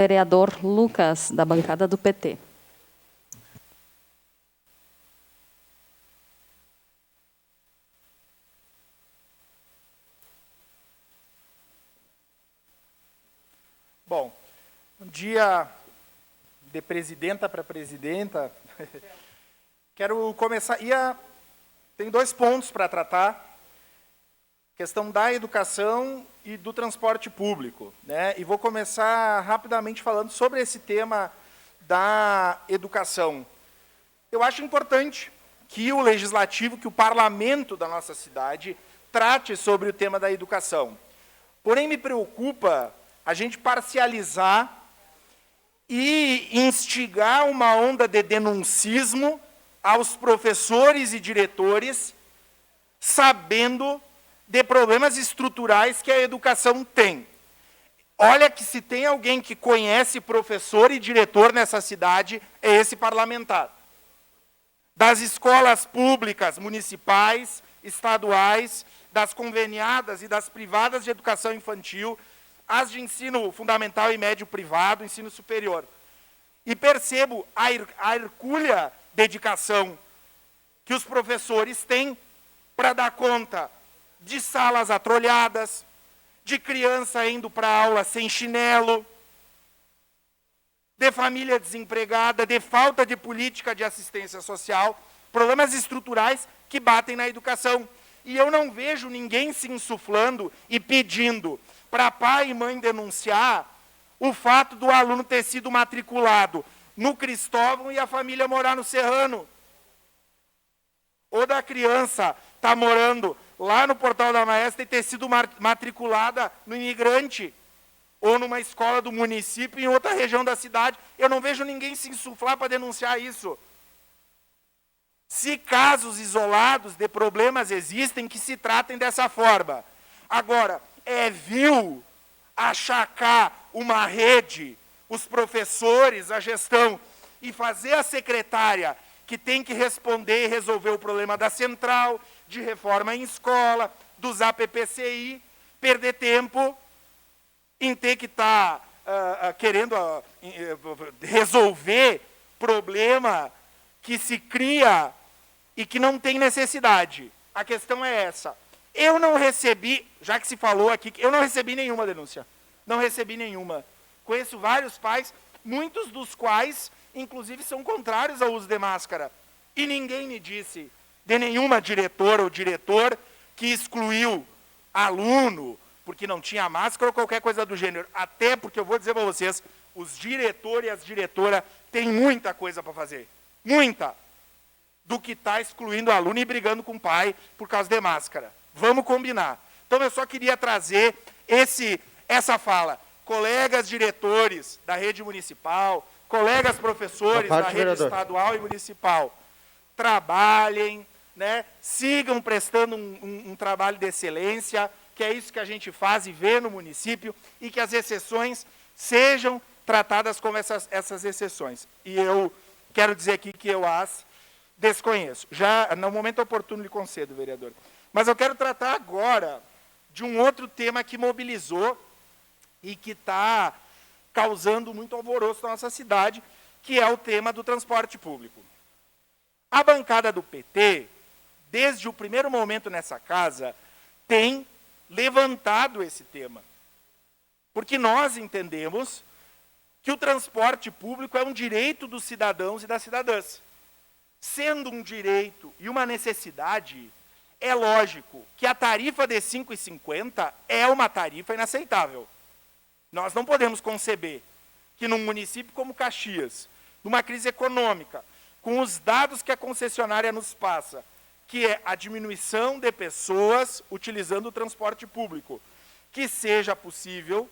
Vereador Lucas, da bancada do PT. Bom, um dia de presidenta para presidenta, quero começar. Tem 2 pontos para tratar. Questão da educação e do transporte público, né? E vou começar rapidamente falando sobre esse tema da educação. Eu acho importante que o legislativo, que o parlamento da nossa cidade trate sobre o tema da educação. Porém, me preocupa a gente parcializar e instigar uma onda de denuncismo aos professores e diretores, sabendo de problemas estruturais que a educação tem. Olha que se tem alguém que conhece professor e diretor nessa cidade, é esse parlamentar. Das escolas públicas, municipais, estaduais, das conveniadas e das privadas de educação infantil, as de ensino fundamental e médio privado, ensino superior. E percebo a hercúlea dedicação que os professores têm para dar conta de salas atrolhadas, de criança indo para a aula sem chinelo, de família desempregada, de falta de política de assistência social, problemas estruturais que batem na educação. E eu não vejo ninguém se insuflando e pedindo para pai e mãe denunciar o fato do aluno ter sido matriculado no Cristóvão e a família morar no Serrano. Ou da criança estar morando lá no Portal da Maestra e ter sido matriculada no Imigrante, ou numa escola do município em outra região da cidade. Eu não vejo ninguém se insuflar para denunciar isso. Se casos isolados de problemas existem, que se tratem dessa forma. Agora, é vil achacar uma rede, os professores, a gestão, e fazer a secretária que tem que responder e resolver o problema da central, de reforma em escola, dos APPCI, perder tempo em ter que estar querendo resolver problema que se cria e que não tem necessidade. A questão é essa. Eu não recebi, já que se falou aqui, eu não recebi nenhuma denúncia. Não recebi nenhuma. Conheço vários pais, muitos dos quais, inclusive, são contrários ao uso de máscara. E ninguém me disse de nenhuma diretora ou diretor que excluiu aluno porque não tinha máscara ou qualquer coisa do gênero. Até porque, eu vou dizer para vocês, os diretores e as diretoras têm muita coisa para fazer. Muita. Do que está excluindo o aluno e brigando com o pai por causa de máscara. Vamos combinar. Então, eu só queria trazer essa fala. Colegas diretores da rede municipal, colegas professores da rede estadual e municipal, trabalhem, né, sigam prestando um trabalho de excelência, que é isso que a gente faz e vê no município, e que as exceções sejam tratadas como essas exceções. E eu quero dizer aqui que eu as desconheço. Já, no momento oportuno, lhe concedo, vereador. Mas eu quero tratar agora de um outro tema que mobilizou e que está causando muito alvoroço na nossa cidade, que é o tema do transporte público. A bancada do PT, desde o primeiro momento nessa casa, tem levantado esse tema. Porque nós entendemos que o transporte público é um direito dos cidadãos e das cidadãs. Sendo um direito e uma necessidade, é lógico que a tarifa de R$ 5,50 é uma tarifa inaceitável. Nós não podemos conceber que num município como Caxias, numa crise econômica, com os dados que a concessionária nos passa, que é a diminuição de pessoas utilizando o transporte público, que seja possível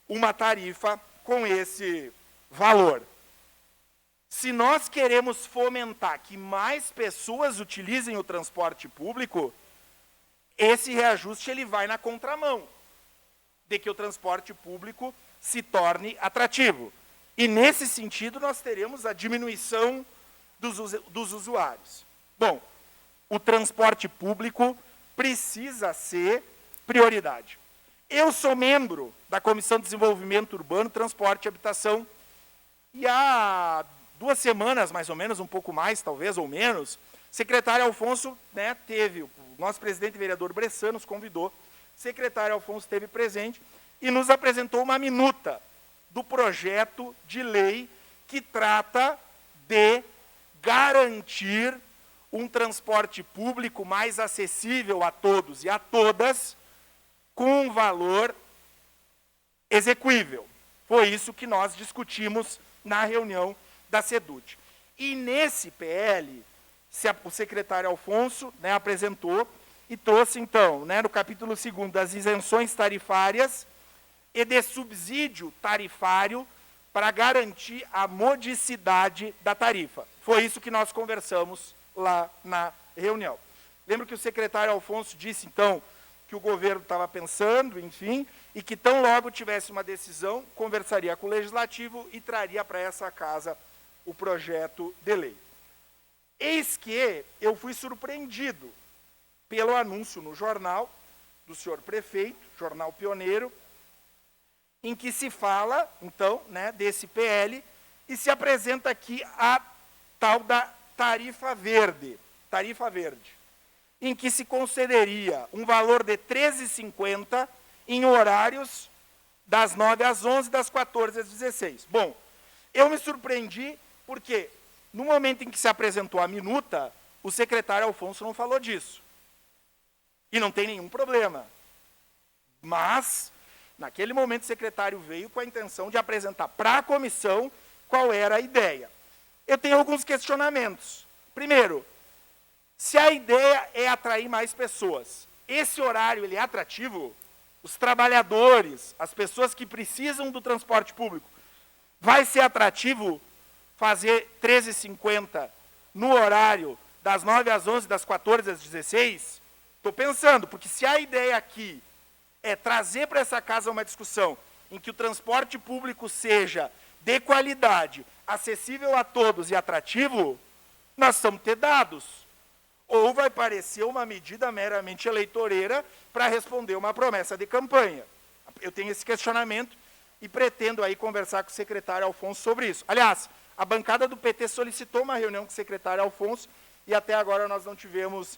uma tarifa com esse valor. Se nós queremos fomentar que mais pessoas utilizem o transporte público, esse reajuste ele vai na contramão de que o transporte público se torne atrativo. E, nesse sentido, nós teremos a diminuição dos usuários. Bom, o transporte público precisa ser prioridade. Eu sou membro da Comissão de Desenvolvimento Urbano, Transporte e Habitação, e há 2 semanas, mais ou menos, um pouco mais, talvez, ou menos, o secretário Alfonso, né, o nosso presidente vereador Bressan nos convidou, o secretário Alfonso esteve presente e nos apresentou uma minuta do projeto de lei que trata de garantir um transporte público mais acessível a todos e a todas, com um valor exequível. Foi isso que nós discutimos na reunião da SEDUT. E nesse PL, o secretário Alfonso, né, apresentou e trouxe, então, né, no capítulo 2º, das isenções tarifárias e de subsídio tarifário para garantir a modicidade da tarifa. Foi isso que nós conversamos lá na reunião. Lembro que o secretário Alfonso disse, então, que o governo estava pensando, enfim, e que tão logo tivesse uma decisão, conversaria com o Legislativo e traria para essa casa o projeto de lei. Eis que eu fui surpreendido pelo anúncio no jornal do senhor prefeito, jornal pioneiro, em que se fala, então, né, desse PL, e se apresenta aqui a tal da tarifa verde, em que se concederia um valor de R$ 13,50 em horários das 9 às 11, das 14 às 16. Bom, eu me surpreendi porque, no momento em que se apresentou a minuta, o secretário Alfonso não falou disso. E não tem nenhum problema. Mas, naquele momento, o secretário veio com a intenção de apresentar para a comissão qual era a ideia. Eu tenho alguns questionamentos. Primeiro, se a ideia é atrair mais pessoas, esse horário ele é atrativo? Os trabalhadores, as pessoas que precisam do transporte público, vai ser atrativo fazer 13,50 no horário das 9 às 11, das 14 às 16? Estou pensando, porque se a ideia aqui é trazer para essa casa uma discussão em que o transporte público seja de qualidade, acessível a todos e atrativo, nós vamos ter dados. Ou vai parecer uma medida meramente eleitoreira para responder uma promessa de campanha. Eu tenho esse questionamento e pretendo aí conversar com o secretário Alfonso sobre isso. Aliás, a bancada do PT solicitou uma reunião com o secretário Alfonso e até agora nós não tivemos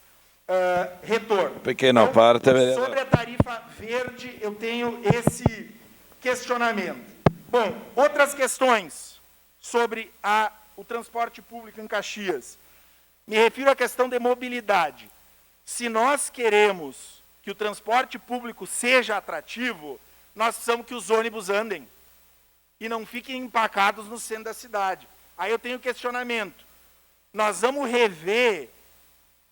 retorno. Pequena parte, vereador. Sobre a tarifa verde, eu tenho esse questionamento. Bom, outras questões sobre o transporte público em Caxias. Me refiro à questão de mobilidade. Se nós queremos que o transporte público seja atrativo, nós precisamos que os ônibus andem e não fiquem empacados no centro da cidade. Aí eu tenho questionamento. Nós vamos rever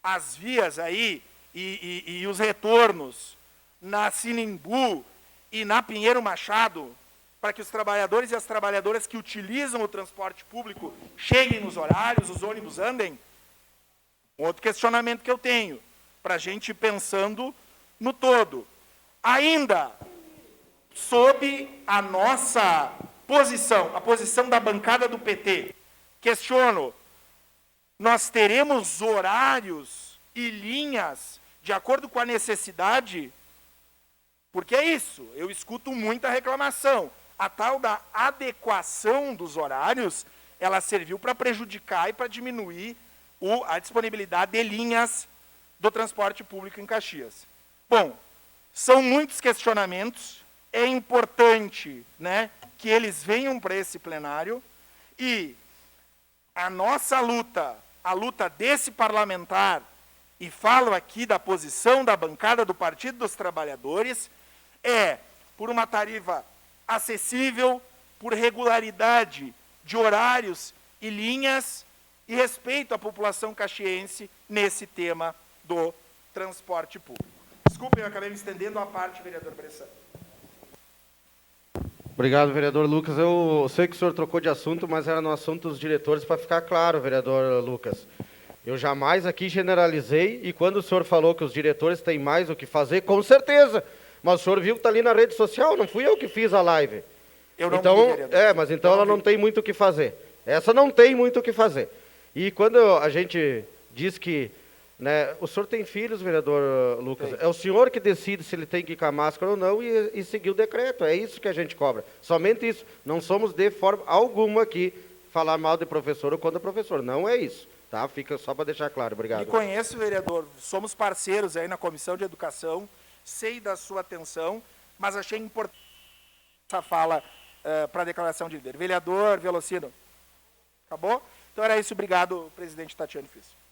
as vias aí e os retornos na Sinimbu e na Pinheiro Machado para que os trabalhadores e as trabalhadoras que utilizam o transporte público cheguem nos horários, os ônibus andem? Um outro questionamento que eu tenho, para a gente ir pensando no todo. Ainda, sob a nossa posição, a posição da bancada do PT, questiono, nós teremos horários e linhas de acordo com a necessidade? Porque é isso, eu escuto muita reclamação. A tal da adequação dos horários, ela serviu para prejudicar e para diminuir a disponibilidade de linhas do transporte público em Caxias. Bom, são muitos questionamentos, é importante, né, que eles venham para esse plenário e a nossa luta, a luta desse parlamentar, e falo aqui da posição da bancada do Partido dos Trabalhadores, é por uma tarifa acessível, por regularidade de horários e linhas e respeito à população caxiense nesse tema do transporte público. Desculpem, eu acabei me estendendo à parte, vereador Bressan. Obrigado, vereador Lucas. Eu sei que o senhor trocou de assunto, mas era no assunto dos diretores, para ficar claro, vereador Lucas. Eu jamais aqui generalizei, e quando o senhor falou que os diretores têm mais o que fazer, com certeza. Mas o senhor viu que está ali na rede social, não fui eu que fiz a live. Eu não então, vi, vereador. mas então ela não tem muito o que fazer. Essa não tem muito o que fazer. E quando a gente diz que Né? O senhor tem filhos, vereador Lucas. É o senhor que decide se ele tem que ir com a máscara ou não e seguir o decreto. É isso que a gente cobra. Somente isso. Não somos de forma alguma aqui falar mal de professor ou contra professor. Não é isso. Tá? Fica só para deixar claro. Obrigado. Me conheço, vereador. Somos parceiros aí na Comissão de Educação. Sei da sua atenção, mas achei importante essa fala para a declaração de líder. Vereador Velocino. Acabou? Então era isso. Obrigado, presidente Tatiane Fisso.